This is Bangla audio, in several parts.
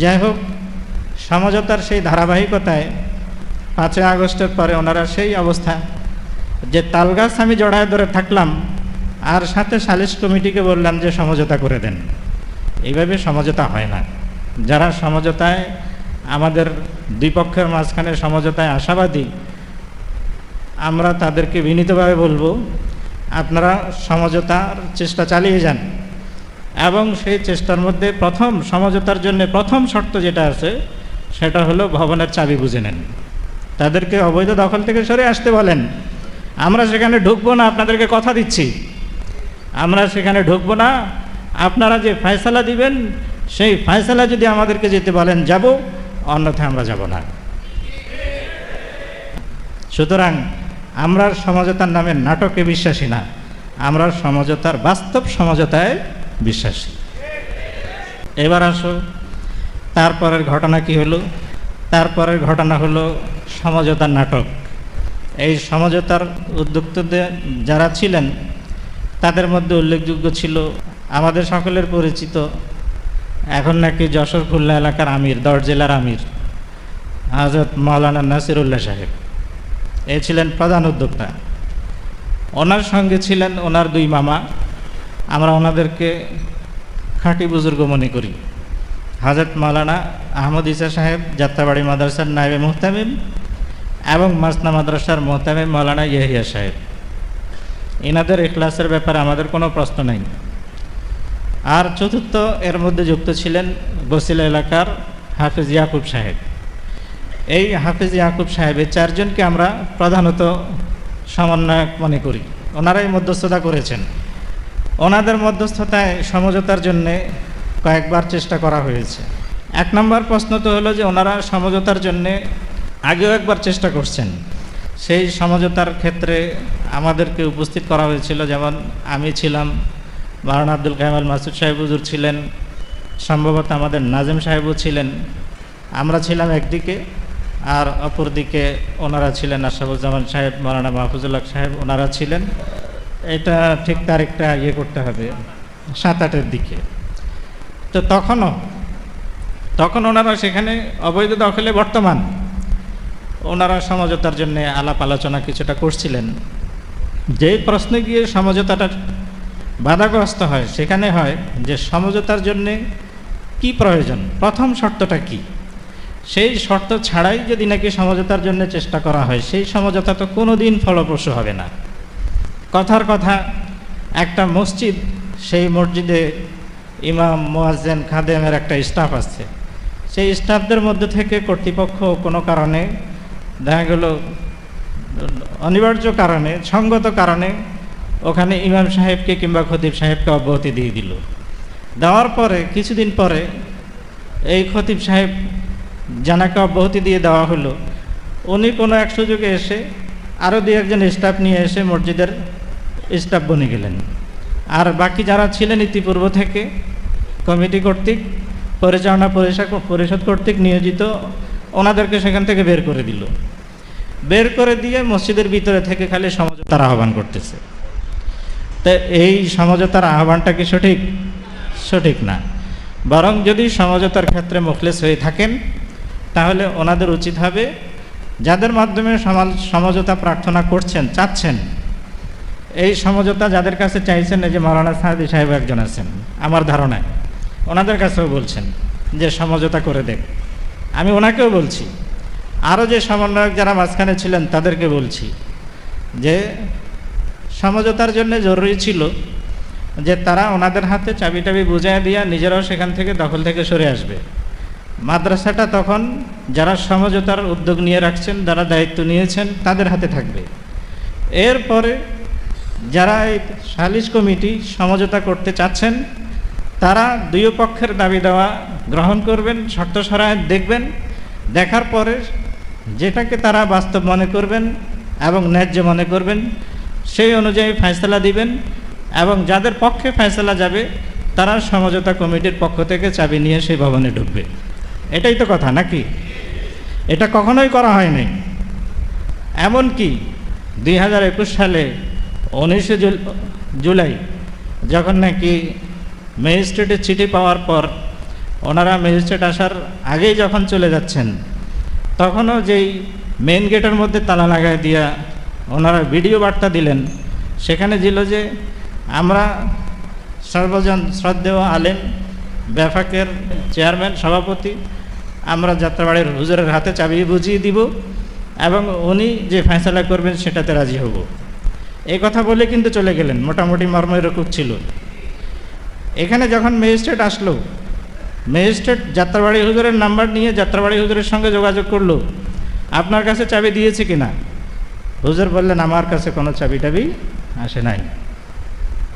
যাই হোক, সমঝোতার সেই ধারাবাহিকতায় 5ই আগস্টের পরে ওনারা সেই অবস্থা যে তালগাছ আমি জড়ায় ধরে থাকলাম আর সাথে সালিশ কমিটিকে বললাম যে সমঝোতা করে দেন। এইভাবে সমঝোতা হয় না। যারা সমঝোতায়, আমাদের দুই পক্ষের মাঝখানে সমঝোতায় আশাবাদী, আমরা তাদেরকে বিনীতভাবে বলবো, আপনারা সমঝোতার চেষ্টা চালিয়ে যান। এবং সেই চেষ্টার মধ্যে প্রথম সমঝোতার জন্য প্রথম শর্ত যেটা আছে সেটা হলো ভবনের চাবি বুঝে নেন। তাদেরকে অবৈধ দখল থেকে সরে আসতে বলেন। আমরা সেখানে ঢুকবো না, আপনাদেরকে কথা দিচ্ছি, আমরা সেখানে ঢুকবো না। আপনারা যে ফয়সালা দিবেন সেই ফয়সালা যদি আমাদেরকে যেতে বলেন যাব, অন্যথায় আমরা যাব না। সুতরাং আমরা সমঝোতার নামে নাটকে বিশ্বাসী না, আমরা সমঝোতার বাস্তব সমঝোতায় বিশ্বাসী। এবার আসো, তারপরের ঘটনা কি হলো? তারপরের ঘটনা হলো সমঝোতার নাটক। এই সমঝোতার উদ্যোক্তাদের যারা ছিলেন তাদের মধ্যে উল্লেখযোগ্য ছিল আমাদের সকলের পরিচিত, এখন নাকি যশোর খুলনা এলাকার আমির, 10 জেলার আমির, হযরত মাওলানা নাসিরুল্লাহ সাহেব। এই ছিলেন প্রধান উদ্যোক্তা। ওনার সঙ্গে ছিলেন ওনার 2 মামা। আমরা ওনাদেরকে খাঁটি বুজুর্গ মনে করি। হযরত মাওলানা আহমদ ঈসা সাহেব, যাত্রাবাড়ি মাদ্রাসার নায়েবে মুহতামিম, এবং মাসনা মাদ্রাসার মুহতামিম মাওলানা ইয়াহিয়া সাহেব। এনাদের ইখলাসের ব্যাপারে আমাদের কোনো প্রশ্ন নাই। আর চতুর্থ এর মধ্যে যুক্ত ছিলেন বসিলা এলাকার হাফেজ ইয়াকুব সাহেব। এই হাফেজ ইয়াকুব সাহেব, এই 4 জনকে আমরা প্রধানত সমন্বয়ক মনে করি। ওনারাই মধ্যস্থতা করেছেন। ওনাদের মধ্যস্থতায় সমঝোতার জন্যে কয়েকবার চেষ্টা করা হয়েছে। 1 নম্বর প্রশ্ন তো হলো যে ওনারা সমঝোতার জন্যে আগেও একবার চেষ্টা করছেন। সেই সমঝোতার ক্ষেত্রে আমাদেরকে উপস্থিত করা হয়েছিল, যেমন আমি ছিলাম, মাওলানা আব্দুল কাইম আল মাসুদ সাহেব হুজুর ছিলেন, সম্ভবত আমাদের নাজিম সাহেবও ছিলেন। আমরা ছিলাম একদিকে, আর অপর দিকে ওনারা ছিলেন আশরাফুজ্জামান সাহেব, মাওলানা মাহফুজুল্লাহ সাহেব, ওনারা ছিলেন। এটা ঠিক তারিখটা করতে হবে 7-8-এর দিকে। তো তখন ওনারা সেখানে অবৈধ দখলে বর্তমান, ওনারা সমঝোতার জন্য আলাপ আলোচনা কিছুটা করছিলেন। যেই প্রশ্নে গিয়ে সমঝোতাটা বাধাগ্রস্ত হয় সেখানে হয় যে সমঝোতার জন্যে কি প্রয়োজন, প্রথম শর্তটা কি। সেই শর্ত ছাড়াই যদি নাকি সমঝোতার জন্য চেষ্টা করা হয়, সেই সমঝোতা তো কোনো দিন ফলপ্রসূ হবে না। কথার কথা, একটা মসজিদ, সেই মসজিদে ইমাম, মুয়াজ্জিন, খাদেমের একটা স্টাফ আছে। সেই স্টাফদের মধ্যে থেকে কর্তৃপক্ষ কোনো কারণে দেখা গেল অনিবার্য কারণে, সঙ্গত কারণে ওখানে ইমাম সাহেবকে কিংবা খতিব সাহেবকে অব্যাহতি দিয়ে দিল। দেওয়ার পরে কিছুদিন পরে এই খতিব সাহেব জানাকে অব্যাহতি দিয়ে দেওয়া হলো। উনি কোনো এক সুযোগে এসে আরও 2-1 স্টাফ নিয়ে এসে মসজিদের স্টাফ বনে গেলেন। আর বাকি যারা ছিলেন ইতিপূর্ব থেকে কমিটি কর্তৃক, পরিচালনা পরিষদ কর্তৃক নিয়োজিত, ওনাদেরকে সেখান থেকে বের করে দিল। বের করে দিয়ে মসজিদের ভিতরে থেকে খালি সমঝোতার আহ্বান করতেছে। তো এই সমঝোতার আহ্বানটা কি সঠিক? সঠিক না। বরং যদি সমঝোতার ক্ষেত্রে মুখলেস হয়ে থাকেন তাহলে ওনাদের উচিত হবে, যাদের মাধ্যমে সমঝোতা প্রার্থনা করছেন, চাচ্ছেন, এই সমঝোতা যাদের কাছে চাইছেন, এই যে মাওলানা সাদি সাহেব একজন আছেন আমার ধারণায়, ওনাদের কাছেও বলছেন যে সমঝোতা করে দেখ। আমি ওনাকেও বলছি, আরও যে সমন্বয়ক যারা মাঝখানে ছিলেন তাদেরকে বলছি যে সমঝোতার জন্য জরুরি ছিল যে তারা ওনাদের হাতে চাবি টাবি বুঝাই দিয়া নিজেরাও সেখান থেকে দখল থেকে সরে আসবে। মাদ্রাসাটা তখন যারা সমঝোতার উদ্যোগ নিয়ে রাখছেন, যারা দায়িত্ব নিয়েছেন, তাদের হাতে থাকবে। এরপরে যারা এই সালিশ কমিটি সমঝোতা করতে চাচ্ছেন তারা 2 পক্ষের দাবি দেওয়া গ্রহণ করবেন, শর্ত শরায়েত দেখবেন, দেখার পরে যেটাকে তারা বাস্তব মনে করবেন এবং ন্যায্য মনে করবেন সেই অনুযায়ী ফয়সালা দিবেন। এবং যাদের পক্ষে ফয়সালা যাবে তারা সমঝোতা কমিটির পক্ষ থেকে চাবি নিয়ে সেই ভবনে ঢুকবে। এটাই তো কথা, নাকি? এটা কখনোই করা হয়নি। এমনকি 2021 সালে 19 জুলাই যখন নাকি ম্যাজিস্ট্রেটের চিঠি পাওয়ার পর ওনারা ম্যাজিস্ট্রেট আসার আগেই যখন চলে যাচ্ছেন, তখনও যেই মেন গেটের মধ্যে তালা লাগায় দিয়া ওনারা ভিডিও বার্তা দিলেন, সেখানে ছিল যে আমরা সর্বজন শ্রদ্ধেয় আলেম ব্যাফাকের চেয়ারম্যান সভাপতি, আমরা যাত্রাবাড়ির হুজুরের হাতে চাবি বুঝিয়ে দিব এবং উনি যে ফয়সালা করবেন সেটাতে রাজি হব। এই কথা বলে কিন্তু চলে গেলেন, মোটামুটি মর্ম এরকম ছিল। এখানে যখন ম্যাজিস্ট্রেট আসলো, ম্যাজিস্ট্রেট যাত্রাবাড়ি হুজুরের নাম্বার নিয়ে যাত্রাবাড়ি হুজুরের সঙ্গে যোগাযোগ করলো, আপনার কাছে চাবি দিয়েছে কিনা? হুজুর বললেন আমার কাছে কোনো চাবি টাবি আসে নাই।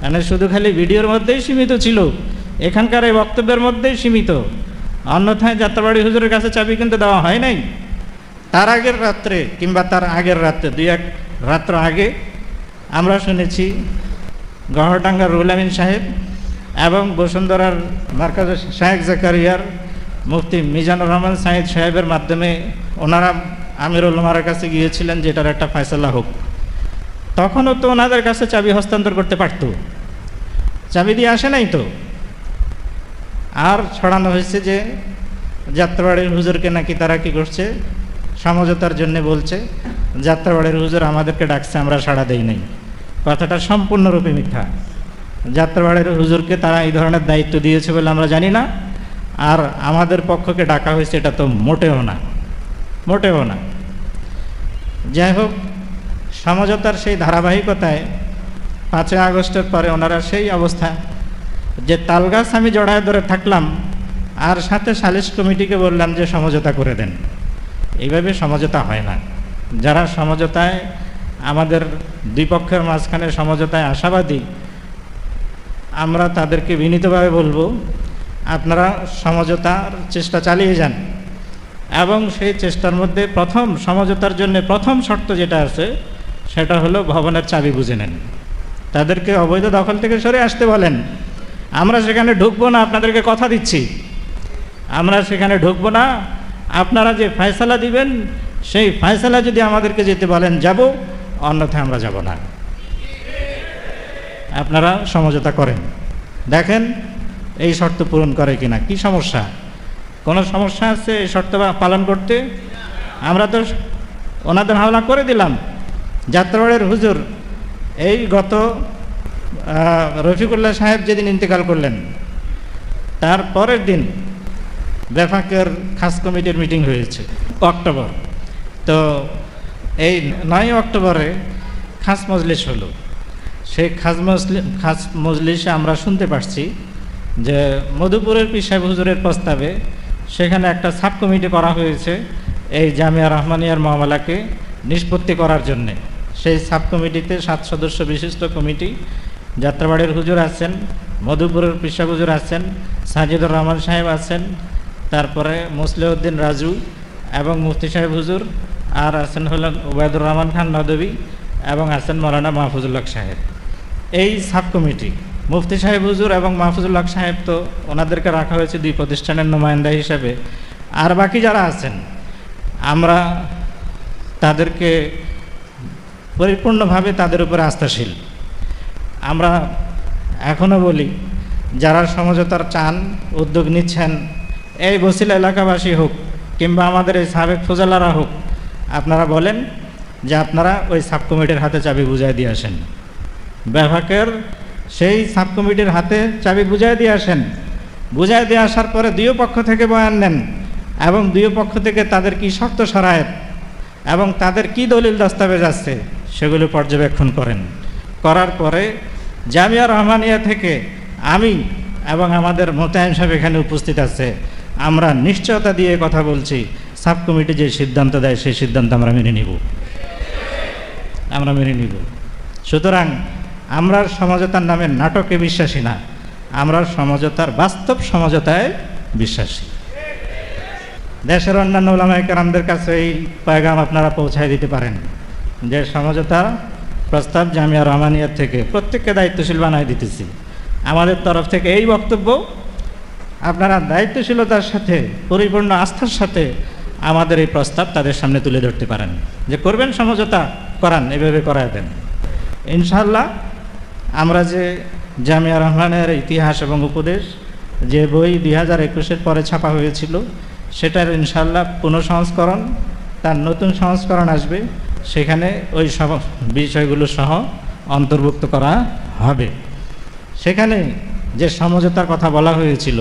মানে শুধু খালি ভিডিওর মধ্যেই সীমিত ছিল, এখানকার এই বক্তব্যের মধ্যেই সীমিত, অন্যথায় যাত্রাবাড়ি হুজুরের কাছে চাবি কিন্তু দেওয়া হয় নাই। তার আগের রাত্রে কিংবা তার আগের রাত্রে 2-1 রাত্র আগে আমরা শুনেছি গহরডাঙ্গার রুহুল আমিন সাহেব এবং বসুন্ধরার মার্কাজ শায়েখ জাকারিয়ার মুফতি মিজানুর রহমান সাইদ সাহেবের মাধ্যমে ওনারা আমিরুল উলামার কাছে গিয়েছিলেন যে এটার একটা ফয়সালা হোক। তখনও তো ওনাদের কাছে চাবি হস্তান্তর করতে পারত, চাবি দিয়ে আসে নাই তো। আর ছড়ানো হয়েছে যে যাত্রাবাড়ির হুজুরকে নাকি তারা কি করছে, সমঝোতার জন্য বলছে, যাত্রাবাড়ির হুজুর আমাদেরকে ডাকছে, আমরা সাড়া দেই নাই। কথাটা সম্পূর্ণরূপে মিথ্যা। যাত্রাবাড়ির হুজুরকে তারা এই ধরনের দায়িত্ব দিয়েছে বলে আমরা জানি না, আর আমাদের পক্ষকে ডাকা হয়েছে এটা তো মোটেও না, মোটেও না। যাই হোক, সমঝোতার সেই ধারাবাহিকতায় 5ই আগস্টের পরে ওনারা সেই অবস্থা যে তালগাছ আমি জড়ায় ধরে থাকলাম আর সাথে সালিশ কমিটিকে বললাম যে সমঝোতা করে দেন। এইভাবে সমঝোতা হয় না। যারা সমঝোতায় আমাদের দুই পক্ষের মাঝখানে সমঝোতায় আশাবাদী, আমরা তাদেরকে বিনীতভাবে বলবো আপনারা সমঝোতার চেষ্টা চালিয়ে যান এবং সেই চেষ্টার মধ্যে প্রথম সমঝোতার জন্য প্রথম শর্ত যেটা আছে সেটা হলো ভবনের চাবি বুঝে নেন। তাদেরকে অবৈধ দখল থেকে সরে আসতে বলেন। আমরা সেখানে ঢুকবো না, আপনাদেরকে কথা দিচ্ছি, আমরা সেখানে ঢুকবো না। আপনারা যে ফয়সালা দিবেন সেই ফয়সালা যদি আমাদেরকে যেতে বলেন যাব, অন্যথায় আমরা যাব না। আপনারা সমঝোতা করেন, দেখেন এই শর্ত পূরণ করে কিনা। কি সমস্যা? কোনো সমস্যা আছে এই শর্ত পালন করতে? আমরা তো ওনাদের হাওলা করে দিলাম। যাত্রাবাড়ির হুজুর এই গত রফিকুল্লাহ সাহেব যেদিন ইন্তেকাল করলেন তার পরের দিন বেফাকের খাস কমিটির মিটিং হয়েছে অক্টোবর। তো এই 9 অক্টোবরে খাস মজলিস হলো। সেই খাস মজলিসে আমরা শুনতে পারছি যে মধুপুরের পীর সাহেব হুজুরের প্রস্তাবে সেখানে একটা সাব কমিটি করা হয়েছে এই জামিয়া রহমানিয়ার মামলাকে নিষ্পত্তি করার জন্যে। সেই সাব কমিটিতে 7 সদস্য বিশিষ্ট কমিটি, যাত্রাবাড়ির হুজুর আছেন, মধুপুরের পীর সাহেব হুজুর আছেন, সাজিদুর রহমান সাহেব আছেন, তারপরে মুসলিউদ্দিন রাজু এবং মুফতি সাহেব হুজুর, আর আছেন হলেন ওবায়দুর রহমান খান নদভী এবং আছেন মৌলানা মাহফুজুল্লাহ সাহেব। এই সাব কমিটি মুফতি সাহেব হুজুর এবং মাহফুজুল্লাহ সাহেব তো ওনাদেরকে রাখা হয়েছে 2 প্রতিষ্ঠানের নুমায়েন্দা হিসাবে। আর বাকি যারা আছেন আমরা তাদেরকে পরিপূর্ণভাবে তাদের উপরে আস্থাশীল। আমরা এখনও বলি যারা সমঝোতার চান, উদ্যোগ নিচ্ছেন, এই বসিলা এলাকাবাসী হোক কিংবা আমাদের এই সাবেক ফজলারা হোক, আপনারা বলেন যে আপনারা ওই সাব কমিটির হাতে চাবি বুঝাই দিয়ে আসেন। বেফাকের সেই সাব কমিটির হাতে চাবি বুঝাই দিয়ে আসেন। বুঝাই দিয়ে আসার পরে 2 পক্ষ থেকে বয়ান নেন এবং 2 পক্ষ থেকে তাদের কি শর্ত শরায়েত এবং তাদের কি দলিল দস্তাবেজ আছে সেগুলো পর্যবেক্ষণ করেন। করার পরে জামিয়া রহমানিয়া থেকে আমি এবং আমাদের মোতায়েন সাহেব এখানে উপস্থিত আছে, আমরা নিশ্চয়তা দিয়ে কথা বলছি, সাব কমিটি যে সিদ্ধান্ত দেয় সেই সিদ্ধান্ত আমরা মেনে নিব, আমরা মেনে নিব। সুতরাং আমরা সমঝোতার নামে নাটকে বিশ্বাসী না, আমরা সমঝোতার বাস্তব সমঝোতায় বিশ্বাসী। দেশের অন্যান্য উলামায়ে কেরামদের কাছে এই পয়গাম আপনারা পৌঁছায় দিতে পারেন যে সমঝোতা প্রস্তাব জামিয়া রহমানিয়ার থেকে প্রত্যেককে দায়িত্বশীল বানায় দিতেছি। আমাদের তরফ থেকে এই বক্তব্য, আপনারা দায়িত্বশীলতার সাথে পরিপূর্ণ আস্থার সাথে আমাদের এই প্রস্তাব তাদের সামনে তুলে ধরতে পারেন যে করবেন সমঝোতা, করান, এভাবে করায় দেন। ইনশাআল্লাহ আমরা যে জামিয়া রহমানের ইতিহাস এবং উপদেশ যে বই 2021-এর পরে ছাপা হয়েছিল সেটার ইনশাআল্লাহ পুনঃসংস্করণ, তার নতুন সংস্করণ আসবে, সেখানে ওই সব বিষয়গুলো সহ অন্তর্ভুক্ত করা হবে। সেখানে যে সমঝোতার কথা বলা হয়েছিল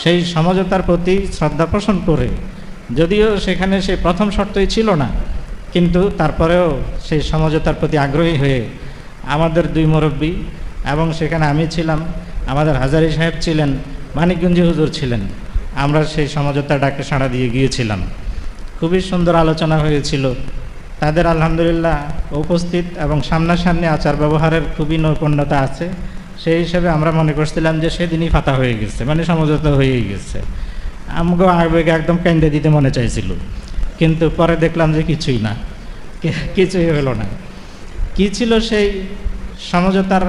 সেই সমঝোতার প্রতি শ্রদ্ধা পোষণ করে, যদিও সেখানে সেই প্রথম শর্তই ছিল না, কিন্তু তারপরেও সেই সমঝোতার প্রতি আগ্রহী হয়ে আমাদের দুই মুরব্বী এবং সেখানে আমি ছিলাম, আমাদের হাজারী সাহেব ছিলেন, মানিকগঞ্জি হুজুর ছিলেন, আমরা সেই সমঝোতার ডাকে সাড়া দিয়ে গিয়েছিলাম। খুবই সুন্দর আলোচনা হয়েছিল। তাদের আলহামদুলিল্লাহ উপস্থিত এবং সামনাসামনি আচার ব্যবহারের খুবই নৈপুণ্যতা আছে। সেই হিসেবে আমরা মনে করছিলাম যে সেদিনই ফাতা হয়ে গেছে, মানে সমঝোতা হয়েই গেছে। আমাকে আবেগে একদম কেন্দ্রে দিতে মনে চাইছিল, কিন্তু পরে দেখলাম যে কিছুই না, কিছুই হলো না। কি ছিল সেই সমঝোতার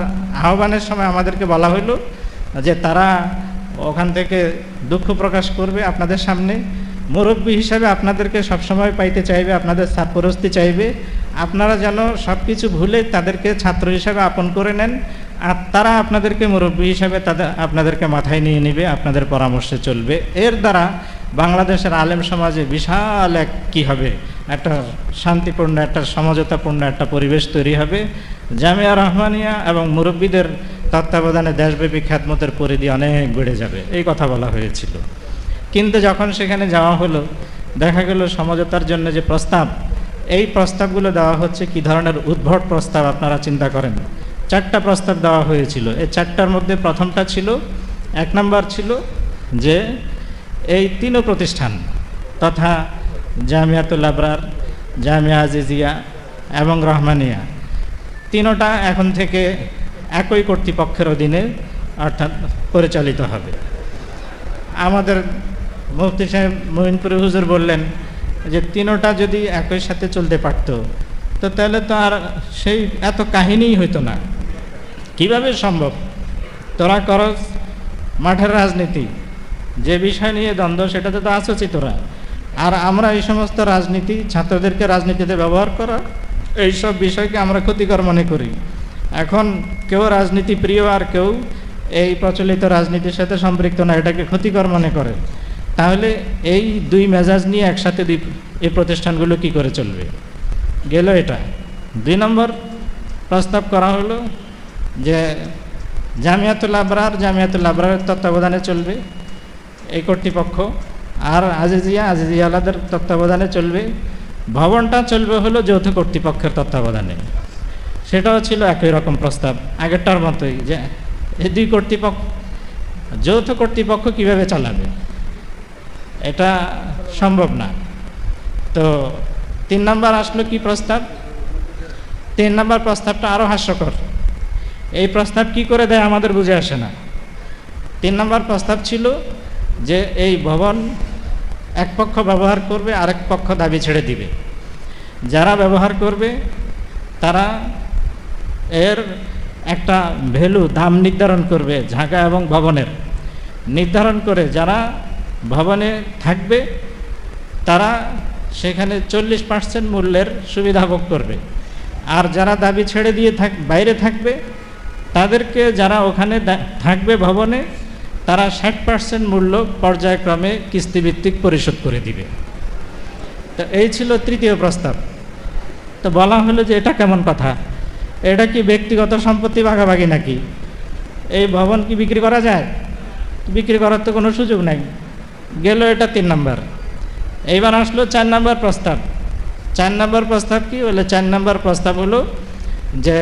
আহ্বানের সময় আমাদেরকে বলা হইল যে তারা ওখান থেকে দুঃখ প্রকাশ করবে আপনাদের সামনে, মুরব্বী হিসাবে আপনাদেরকে সবসময় পাইতে চাইবে, আপনাদের সারপরস্তি চাইবে, আপনারা যেন সব কিছু ভুলে তাদেরকে ছাত্র হিসাবে আপন করে নেন, আর তারা আপনাদেরকে মুরব্বী হিসাবে আপনাদেরকে মাথায় নিয়ে নেবে, আপনাদের পরামর্শে চলবে। এর দ্বারা বাংলাদেশের আলেম সমাজে বিশাল এক কী হবে, একটা শান্তিপূর্ণ, একটা সমঝোতাপূর্ণ একটা পরিবেশ তৈরি হবে। জামিয়া রহমানিয়া এবং মুরব্বীদের তত্ত্বাবধানে দেশব্যাপী খ্যাতমতের পরিধি অনেক বেড়ে যাবে, এই কথা বলা হয়েছিল। কিন্তু যখন সেখানে যাওয়া হলো, দেখা গেল সমঝোতার জন্য যে প্রস্তাব, এই প্রস্তাবগুলো দেওয়া হচ্ছে কি ধরনের উদ্ভট প্রস্তাব আপনারা চিন্তা করেন। 4টা প্রস্তাব দেওয়া হয়েছিল। এই 4টার মধ্যে প্রথমটা ছিল, 1 নম্বর ছিল যে এই 3 প্রতিষ্ঠান তথা জামিয়াতুল আবরার, জামিয়া আজিজিয়া এবং রহমানিয়া, 3টা এখন থেকে একই কর্তৃপক্ষের অধীনে অর্থাৎ পরিচালিত হবে। আমাদের মুফতি সাহেব মঈনপুরী হুজুর বললেন যে 3টা যদি একই সাথে চলতে পারত তো তাহলে তো আর সেই এত কাহিনীই হইতো না। কিভাবে সম্ভব? তোরা করস মাঠের রাজনীতি, যে বিষয় নিয়ে দ্বন্দ্ব সেটাতে তো আছোছি তোরা, আর আমরা এই সমস্ত রাজনীতি, ছাত্রদেরকে রাজনীতিতে ব্যবহার করা, এইসব বিষয়কে আমরা ক্ষতিকর মনে করি। এখন কেউ রাজনীতি প্রিয় আর কেউ এই প্রচলিত রাজনীতির সাথে সম্পৃক্ত না, এটাকে ক্ষতিকর মনে করে। তাহলে এই 2 মেজাজ নিয়ে একসাথে এই প্রতিষ্ঠানগুলো কি করে চলবে? গেল এটা। 2 নম্বর প্রস্তাব করা হলো যে জামিয়াতুল আবরারের তত্ত্বাবধানে চলবে এই কর্তৃপক্ষ, আর আজিজিয়া আলাদের তত্ত্বাবধানে চলবে। ভবনটা চলবে হলো যৌথ কর্তৃপক্ষের তত্ত্বাবধানে। সেটাও ছিল একই রকম প্রস্তাব, আগেরটার মতোই, যে এই 2 কর্তৃপক্ষ, যৌথ কর্তৃপক্ষ কিভাবে চালাবে, এটা সম্ভব না। তো 3 নম্বর আসলো কি প্রস্তাব? 3 নম্বর প্রস্তাবটা আরও হাস্যকর। এই প্রস্তাব কি করে দেয় আমাদের বুঝে আসে না। 3 নম্বর প্রস্তাব ছিল যে এই ভবন এক পক্ষ ব্যবহার করবে, আরেক পক্ষ দাবি ছেড়ে দিবে। যারা ব্যবহার করবে তারা এর একটা ভ্যালু, দাম নির্ধারণ করবে, ঝাঁকা এবং ভবনের নির্ধারণ করে যারা ভবনে থাকবে তারা সেখানে 40% মূল্যের সুবিধা ভোগ করবে, আর যারা দাবি ছেড়ে দিয়ে বাইরে থাকবে তাদেরকে, যারা ওখানে থাকবে ভবনে, তারা 60% মূল্য পর্যায়ক্রমে কিস্তিভিত্তিক পরিশোধ করে দিবে। তো এই ছিল 3য় প্রস্তাব। তো বলা হলো যে এটা কেমন কথা, এটা কি ব্যক্তিগত সম্পত্তি ভাগাভাগি নাকি? এই ভবন কি বিক্রি করা যায়? বিক্রি করার তো কোনো সুযোগ নাই। গেল এটা 3 নম্বর। এইবার আসলো 4 নম্বর প্রস্তাব। 4 নম্বর প্রস্তাব কি বলে? 4 নম্বর প্রস্তাব হলো যে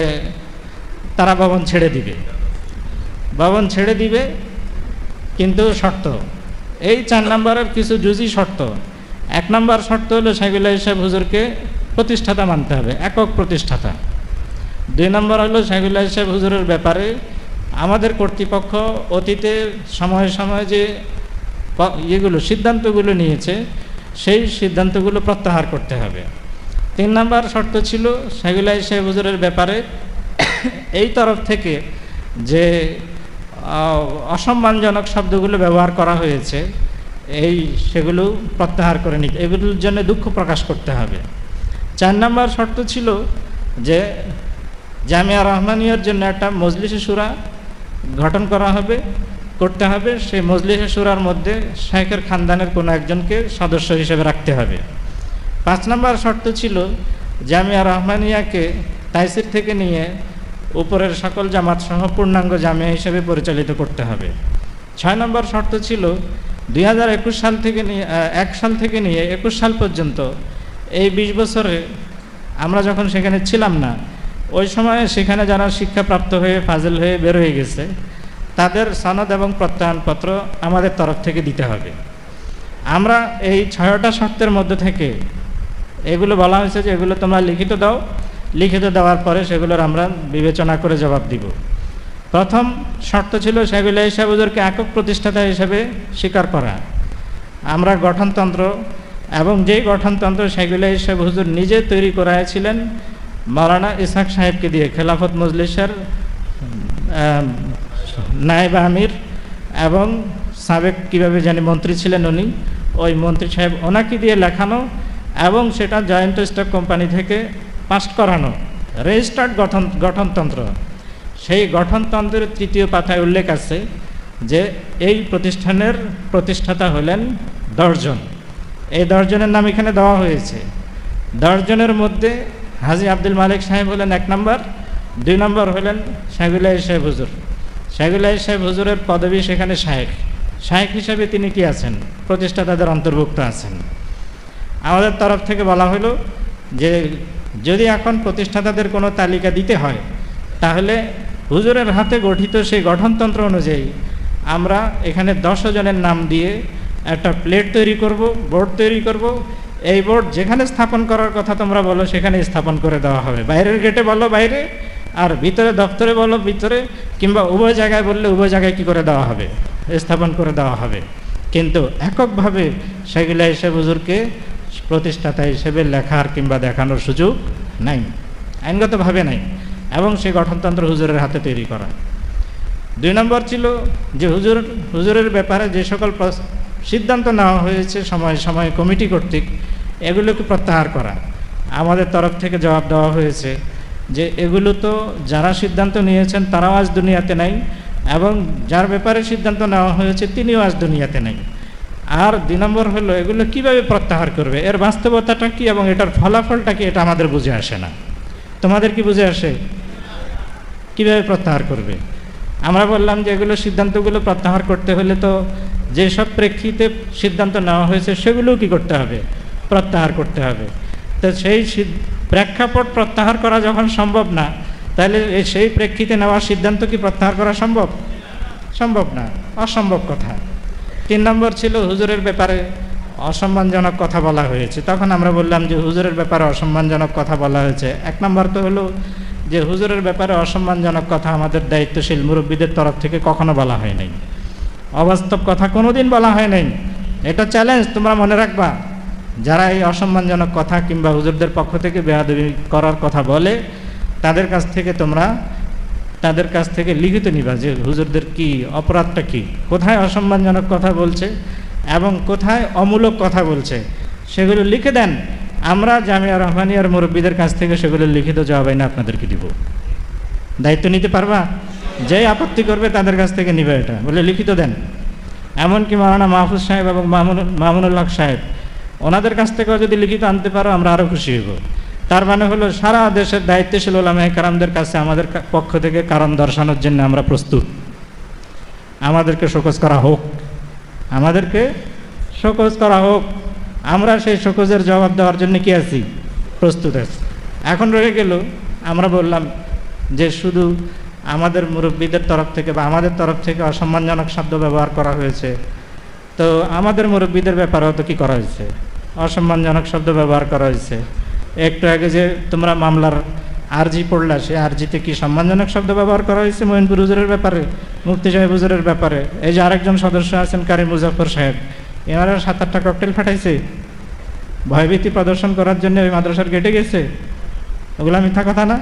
তারা ভবন ছেড়ে দিবে, ভবন ছেড়ে দিবে, কিন্তু শর্ত, এই 4 নম্বরের কিছু জুজি শর্ত। 1 নম্বর শর্ত হলো শাইখুল সাহেব হুজুরকে প্রতিষ্ঠাতা মানতে হবে, একক প্রতিষ্ঠাতা। 2 নম্বর হলো শাইখুল সাহেব হুজুরের ব্যাপারে আমাদের কর্তৃপক্ষ অতীতে সময়ে সময়ে যে সিদ্ধান্তগুলো নিয়েছে সেই সিদ্ধান্তগুলো প্রত্যাহার করতে হবে। 3 নম্বর শর্ত ছিল শাইখুল সাহেব হুজুরের ব্যাপারে এই তরফ থেকে যে অসম্মানজনক শব্দগুলো ব্যবহার করা হয়েছে সেগুলো প্রত্যাহার করে নিতে, এগুলোর জন্য দুঃখ প্রকাশ করতে হবে। 4 নম্বর শর্ত ছিল যে জামিয়া রহমানিয়ার জন্য একটা মজলিসে শুরা গঠন করা হবে, করতে হবে, সেই মজলিসে শুরার মধ্যে শাইখের খানদানের কোনো একজনকে সদস্য হিসেবে রাখতে হবে। 5 নম্বর শর্ত ছিল জামিয়া রহমানিয়াকে তাইসির থেকে নিয়ে উপরের সকল জামাত সহ পূর্ণাঙ্গ জামিয়া হিসেবে পরিচালিত করতে হবে। 6 নম্বর শর্ত ছিল 2021 সাল থেকে নিয়ে 1 সাল থেকে নিয়ে 21 সাল পর্যন্ত এই 20 বছরে আমরা যখন সেখানে ছিলাম না, ওই সময়ে সেখানে যারা শিক্ষাপ্রাপ্ত হয়ে ফাজিল হয়ে বের হয়ে গেছে তাদের সনদ এবং প্রত্যয়নপত্র আমাদের তরফ থেকে দিতে হবে। আমরা এই 6টা শর্তের মধ্যে থেকে এগুলো বলা হয়েছে যে এগুলো তোমরা লিখিত দাও, লিখিত দেওয়ার পরে সেগুলোর আমরা বিবেচনা করে জবাব দিব। প্রথম শর্ত ছিল শাইখুল সাহেব হুজুরকে একক প্রতিষ্ঠাতা হিসেবে স্বীকার করা। আমরা গঠনতন্ত্র এবং যেই গঠনতন্ত্র শাইখুল সাহেব হুজুর নিজে তৈরি করাইছিলেন মাওলানা ইসহাক সাহেবকে দিয়ে, খেলাফত মজলিসের নায়েব আমির এবং সাবেক কীভাবে জানি মন্ত্রী ছিলেন উনি, ওই মন্ত্রী সাহেব ওনাকে দিয়ে লেখানো এবং সেটা জয়েন্ট স্টক কোম্পানি থেকে পাস করানো রেজিস্টার্ড গঠনতন্ত্র। সেই গঠনতন্ত্রের 3য় পাতায় উল্লেখ আছে যে এই প্রতিষ্ঠানের প্রতিষ্ঠাতা হলেন 10 জন। এই 10 জনের নাম এখানে দেওয়া হয়েছে। 10 জনের মধ্যে হাজী আব্দুল মালিক সাহেব হলেন 1 নম্বর, 2 নম্বর হলেন শাইখুল সাহেব হুজুর। শাইখুল সাহেব হুজুরের পদবী সেখানে শায়েখ, শায়েখ হিসাবে তিনি কি আছেন? প্রতিষ্ঠাতাদের অন্তর্ভুক্ত আছেন। আমাদের তরফ থেকে বলা হলো যে যদি এখন প্রতিষ্ঠাতাদের কোনো তালিকা দিতে হয় তাহলে হুজুরের হাতে গঠিত সেই গঠনতন্ত্র অনুযায়ী আমরা এখানে 10 জনের নাম দিয়ে একটা প্লেট তৈরি করব, বোর্ড তৈরি করব। এই বোর্ড যেখানে স্থাপন করার কথা তোমরা বলো সেখানে স্থাপন করে দেওয়া হবে। বাইরের গেটে বলো বাইরে, আর ভিতরে দপ্তরে বলো ভিতরে, কিংবা উভয় জায়গায় বললে উভয় জায়গায় কী করে দেওয়া হবে? স্থাপন করে দেওয়া হবে। কিন্তু এককভাবে শাইখুল সাহেব হুজুরকে প্রতিষ্ঠাতা হিসেবে লেখার কিংবা দেখানোর সুযোগ নাই, আইনগতভাবে নাই, এবং সেই গঠনতন্ত্র হুজুরের হাতে তৈরি করা। 2 নম্বর ছিল যে হুজুরের ব্যাপারে যে সকল সিদ্ধান্ত নেওয়া হয়েছে সময় সময় কমিটি কর্তৃক, এগুলোকে প্রত্যাহার করা। আমাদের তরফ থেকে জবাব দেওয়া হয়েছে যে এগুলো তো যারা সিদ্ধান্ত নিয়েছেন তারাও আজ দুনিয়াতে নাই, এবং যার ব্যাপারে সিদ্ধান্ত নেওয়া হয়েছে তিনিও আজ দুনিয়াতে নাই। আর 2 নম্বর হলো এগুলো কিভাবে প্রত্যাহার করবে, এর বাস্তবতাটা কি এবং এটার ফলাফলটা কি, এটা আমাদের বুঝে আসে না। তোমাদের কি বুঝে আসে? কিভাবে প্রত্যাহার করবে? আমরা বললাম যে এগুলো সিদ্ধান্তগুলো প্রত্যাহার করতে হলে তো যেসব প্রেক্ষিতে সিদ্ধান্ত নেওয়া হয়েছে সেগুলোও কি করতে হবে? প্রত্যাহার করতে হবে। তো সেই প্রেক্ষাপট প্রত্যাহার করা যখন সম্ভব না, তাহলে সেই প্রেক্ষিতে নেওয়া সিদ্ধান্ত কি প্রত্যাহার করা সম্ভব? সম্ভব না, অসম্ভব কথা। 3 নম্বর ছিল হুজুরের ব্যাপারে অসম্মানজনক কথা বলা হয়েছে। তখন আমরা বললাম যে হুজুরের ব্যাপারে অসম্মানজনক কথা বলা হয়েছে। 1 নম্বর তো হলো যে হুজুরের ব্যাপারে অসম্মানজনক কথা আমাদের দায়িত্বশীল মুরব্বীদের তরফ থেকে কখনো বলা হয় নাই, অবাস্তব কথা কোনোদিন বলা হয় নাই। এটা চ্যালেঞ্জ, তোমরা মনে রাখবা। যারা এই অসম্মানজনক কথা কিংবা হুজুরদের পক্ষ থেকে বেয়াদবি করার কথা বলে তাদের কাছ থেকে লিখিত নিবা যে হুজুরদের কি অপরাধটা কি, কোথায় অসম্মানজনক কথা বলছে এবং কোথায় অমূলক কথা বলছে, সেগুলো লিখে দেন। আমরা জামিয়া রহমানিয়ার মুরব্বীদের কাছ থেকে সেগুলো লিখিত জবাব না আপনাদেরকে দিব। দায়িত্ব নিতে পারবা? যেই আপত্তি করবে তাদের কাছ থেকে নিবে, এটা বলে লিখিত দেন। এমনকি মাওলানা মাহফুজ সাহেব এবং মামুনুল হক সাহেব, ওনাদের কাছ থেকেও যদি লিখিত আনতে পারো আমরা আরও খুশি হব। তার মানে হলো সারা দেশের দায়িত্বশীল ওলামায়ে কেরামদের কাছে আমাদের পক্ষ থেকে কারণ দর্শানোর জন্য আমরা প্রস্তুত। আমাদেরকে শোকজ করা হোক, আমাদেরকে শোকজ করা হোক, আমরা সেই শোকজের জবাব দেওয়ার জন্য কি আছি? প্রস্তুত আছি। এখন রয়ে গেল, আমরা বললাম যে শুধু আমাদের মুরব্বীদের তরফ থেকে বা আমাদের তরফ থেকে অসম্মানজনক শব্দ ব্যবহার করা হয়েছে, তো আমাদের মুরব্বীদের ব্যাপারেও তো কী করা হয়েছে? অসম্মানজনক শব্দ ব্যবহার করা হয়েছে। একটু আগে যে তোমরা মামলার আরজি পড়লা, সেই আরজিতে কি সম্মানজনক শব্দ ব্যবহার করা হয়েছে মঈনপুর হুজুরের ব্যাপারে, মুফতি সাহেব হুজুরের ব্যাপারে? এই যে আরেকজন সদস্য আছেন কারি মুজাফর সাহেব, এনারা 7-8টা ককটেল ফাটাইছে, ভয়ভীতি প্রদর্শন করার জন্য ওই মাদ্রাসার গেটে গেছে। ওগুলো মিথ্যা কথা না?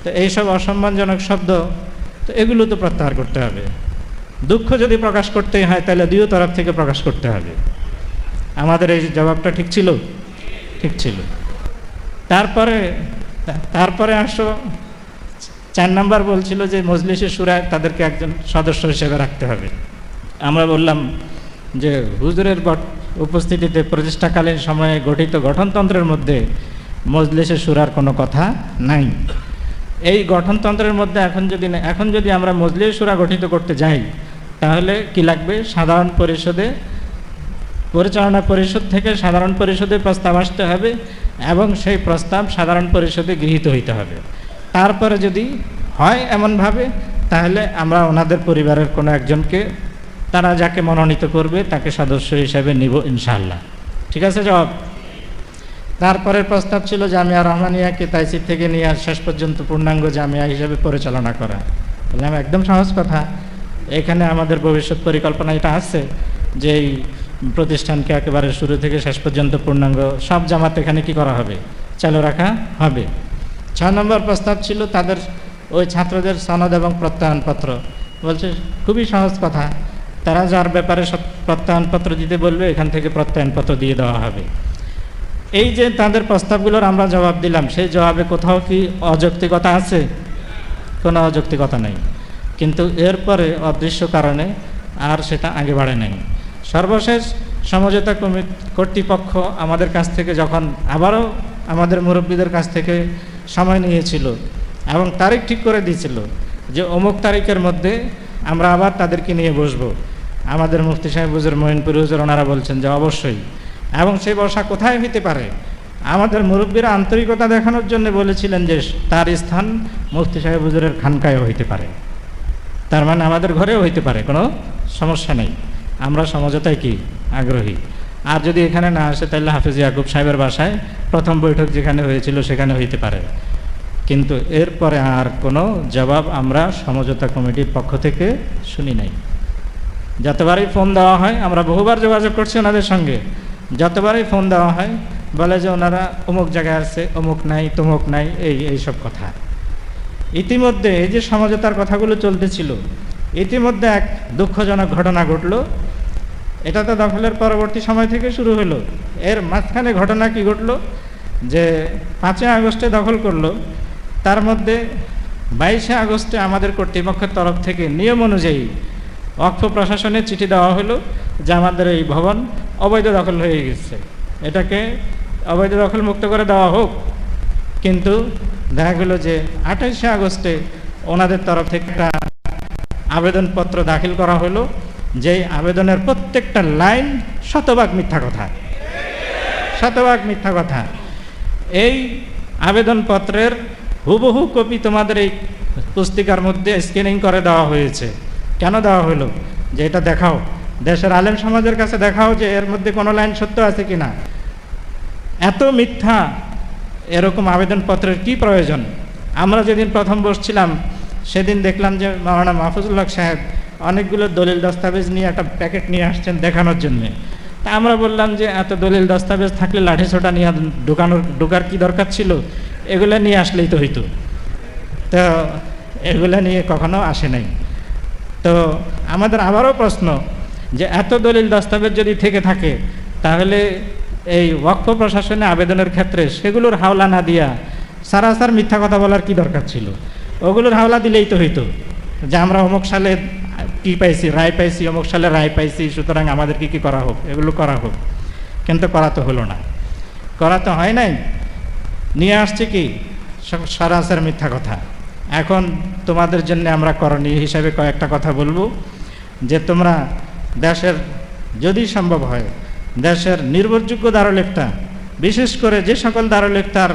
তো এইসব অসম্মানজনক শব্দ, তো এগুলো তো প্রত্যাহার করতে হবে। দুঃখ যদি প্রকাশ করতেই হয় তাহলে 2 তরফ থেকে প্রকাশ করতে হবে। আমাদের এই জবাবটা ঠিক ছিল? ঠিক ছিল। তারপরে আসো 4 নম্বর বলছিল যে মজলিসে শুরায় তাদেরকে একজন সদস্য হিসেবে রাখতে হবে। আমরা বললাম যে হুজুরের উপস্থিতিতে প্রতিষ্ঠাকালীন সময়ে গঠিত গঠনতন্ত্রের মধ্যে মজলিসে শুরার কোনো কথা নাই। এই গঠনতন্ত্রের মধ্যে এখন যদি আমরা মজলিস শুরা গঠিত করতে যাই, তাহলে কি লাগবে? সাধারণ পরিষদে, পরিচালনা পরিষদ থেকে সাধারণ পরিষদে প্রস্তাব আসতে হবে এবং সেই প্রস্তাব সাধারণ পরিষদে গৃহীত হইতে হবে। তারপরে যদি হয় এমনভাবে, তাহলে আমরা ওনাদের পরিবারের কোনো একজনকে, তারা যাকে মনোনীত করবে তাকে সদস্য হিসেবে নিব ইনশাআল্লাহ। ঠিক আছে জবাব? তারপরের প্রস্তাব ছিল জামিয়া রহমানিয়াকে তাইসির থেকে নিয়ে শেষ পর্যন্ত পূর্ণাঙ্গ জামিয়া হিসেবে পরিচালনা করা। বললাম একদম সহজ কথা, এখানে আমাদের ভবিষ্যৎ পরিকল্পনা এটা আছে যে এই প্রতিষ্ঠানকে একেবারে শুরু থেকে শেষ পর্যন্ত পূর্ণাঙ্গ সব জামাত এখানে কি করা হবে? চালু রাখা হবে। 6 নম্বর প্রস্তাব ছিল তাদের ওই ছাত্রদের সনদ এবং প্রত্যয়নপত্র। বলছে খুবই সহজ কথা, তারা যার ব্যাপারে প্রত্যয়নপত্র দিতে বলবে এখান থেকে প্রত্যয়নপত্র দিয়ে দেওয়া হবে। এই যে তাদের প্রস্তাবগুলোর আমরা জবাব দিলাম, সেই জবাবে কোথাও কি অযৌক্তিকতা আছে? কোনো অযৌক্তিকতা নেই, কিন্তু এরপরে অদৃশ্য কারণে আর সেটা আগে বাড়ে নাই। সর্বশেষ সমঝোতা কর্তৃপক্ষ আমাদের কাছ থেকে যখন আবারও আমাদের মুরব্বীদের কাছ থেকে সময় নিয়েছিল এবং তারিখ ঠিক করে দিয়েছিল যে অমুক তারিখের মধ্যে আমরা আবার তাদেরকে নিয়ে বসবো, আমাদের মুফতি সাহেব হুজুর মঈনপুর হুজুর ওনারা বলছেন যে অবশ্যই, এবং সেই বসা কোথায় হইতে পারে? আমাদের মুরব্বীরা আন্তরিকতা দেখানোর জন্য বলেছিলেন যে তার স্থান মুফতি সাহেব হুজুরের খানকায় হইতে পারে, তার মানে আমাদের ঘরেও হইতে পারে, কোনো সমস্যা নেই, আমরা সমঝোতায় কি আগ্রহী। আর যদি এখানে না আসে তাহলে হাফেজ ইয়াকুব সাহেবের বাসায় প্রথম বৈঠক যেখানে হয়েছিল সেখানে হইতে পারে। কিন্তু এরপরে আর কোনো জবাব আমরা সমঝোতা কমিটির পক্ষ থেকে শুনি নাই। যতবারই ফোন দেওয়া হয়, আমরা বহুবার যোগাযোগ করছি ওনাদের সঙ্গে, যতবারই ফোন দেওয়া হয় বলে যে ওনারা অমুক জায়গায় আছে, অমুক নাই, তমুক নাই, এই সব কথা। ইতিমধ্যে এই যে সমঝোতার কথাগুলো চলতেছিল, ইতিমধ্যে এক দুঃখজনক ঘটনা ঘটল। এটা তো দখলের পরবর্তী সময় থেকে শুরু হলো। এর মাঝখানে ঘটনা কি ঘটল যে 5 আগস্টে দখল করলো, তার মধ্যে 22 আগস্টে আমাদের কর্তৃপক্ষের তরফ থেকে নিয়ম অনুযায়ী ওয়াকফ প্রশাসনের চিঠি দেওয়া হলো যে আমাদের এই ভবন অবৈধ দখল হয়ে গেছে, এটাকে অবৈধ দখল মুক্ত করে দেওয়া হোক। কিন্তু দেখা গেল যে 28 আগস্টে ওনাদের তরফ থেকে একটা আবেদনপত্র দাখিল করা হলো, যেই আবেদনের প্রত্যেকটা লাইন শতভাগ মিথ্যা কথা, শতভাগ মিথ্যা কথা। এই আবেদনপত্রের হুবহু কপি তোমাদের এই পুস্তিকার মধ্যে স্ক্যানিং করে দেওয়া হয়েছে। কেন দেওয়া হলো? যে এটা দেখাও, দেশের আলেম সমাজের কাছে দেখাও যে এর মধ্যে কোনো লাইন সত্য আছে কিনা। এত মিথ্যা এরকম আবেদনপত্রের কি প্রয়োজন? আমরা যেদিন প্রথম বসছিলাম সেদিন দেখলাম যে মাওলানা মাহফুজুল হক সাহেব অনেকগুলো দলিল দস্তাবেজ নিয়ে একটা প্যাকেট নিয়ে আসছেন দেখানোর জন্যে। তা আমরা বললাম যে এত দলিল দস্তাবেজ থাকলে লাঠি ছোটা নিয়ে ঢোকার কি দরকার ছিল? এগুলো নিয়ে আসলেই তো হইতো। তো এগুলো নিয়ে কখনো আসে নাই। তো আমাদের আবারও প্রশ্ন যে এত দলিল দস্তাবেজ যদি থেকে থাকে, তাহলে এই ওয়াকফ প্রশাসনে আবেদনের ক্ষেত্রে সেগুলোর হাওলা না দিয়া সারাসার মিথ্যা কথা বলার কি দরকার ছিল? ওগুলোর হাওলা দিলেই তো হইতো যে আমরা অমুক সালে কি পাইছি, রায় পাইছি, অমুক সালে রায় পাইছি, সুতরাং আমাদের কি করা হোক, এগুলো করা হোক। কিন্তু করা তো হলো না, করা তো হয় নাই, নিয়ে আসছে কি সারাসার মিথ্যা কথা। এখন তোমাদের জন্য আমরা করণীয় হিসাবে কয়েকটা কথা বলবো যে তোমরা দেশের যদি সম্ভব হয় দেশের নির্ভরযোগ্য দারুল ইফতা, বিশেষ করে যে সকল দারুল ইফতার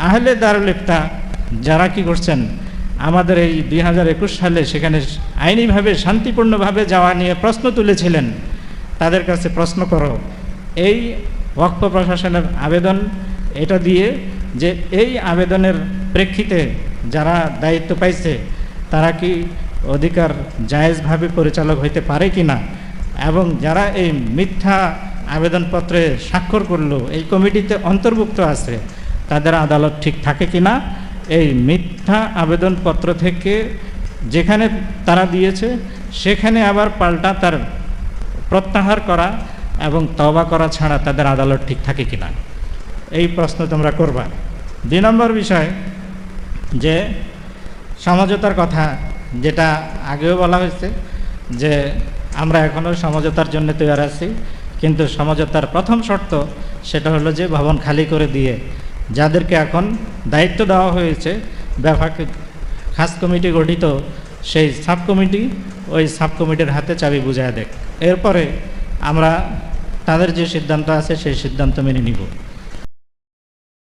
আহলে দারুল ইফতা যারা কি করছেন আমাদের এই 2021 সালে সেখানে আইনিভাবে শান্তিপূর্ণভাবে যাওয়া নিয়ে প্রশ্ন তুলেছিলেন, তাদের কাছে প্রশ্ন করো এই ওয়াকফ প্রশাসনের আবেদন এটা দিয়ে যে এই আবেদনের প্রেক্ষিতে যারা দায়িত্ব পাইছে তারা কি অধিকার জায়েজভাবে পরিচালক হইতে পারে কি না, এবং যারা এই মিথ্যা আবেদনপত্রে স্বাক্ষর করলো এই কমিটিতে অন্তর্ভুক্ত আছে তাদের আদালত ঠিক থাকে কি না, এই মিথ্যা আবেদনপত্র থেকে যেখানে তারা দিয়েছে সেখানে আবার পাল্টা তার প্রত্যাহার করা এবং তওবা করা ছাড়া তাদের আদালত ঠিক থাকে কি না, এই প্রশ্ন তোমরা করবা। 2 নম্বর বিষয় যে সমঝোতার কথা যেটা আগেও বলা হয়েছে যে আমরা এখনও সমঝোতার জন্য তৈরি আছি, কিন্তু সমঝোতার প্রথম শর্ত সেটা হলো যে ভবন খালি করে দিয়ে যাদেরকে এখন দায়িত্ব দেওয়া হয়েছে ব্যাপক খাস কমিটি গঠিত, সেই সাব কমিটি ওই সাব কমিটির হাতে চাবি বুঝায় দেখ, এরপরে আমরা তাদের যে সিদ্ধান্ত আছে সেই সিদ্ধান্ত মেনে নিব।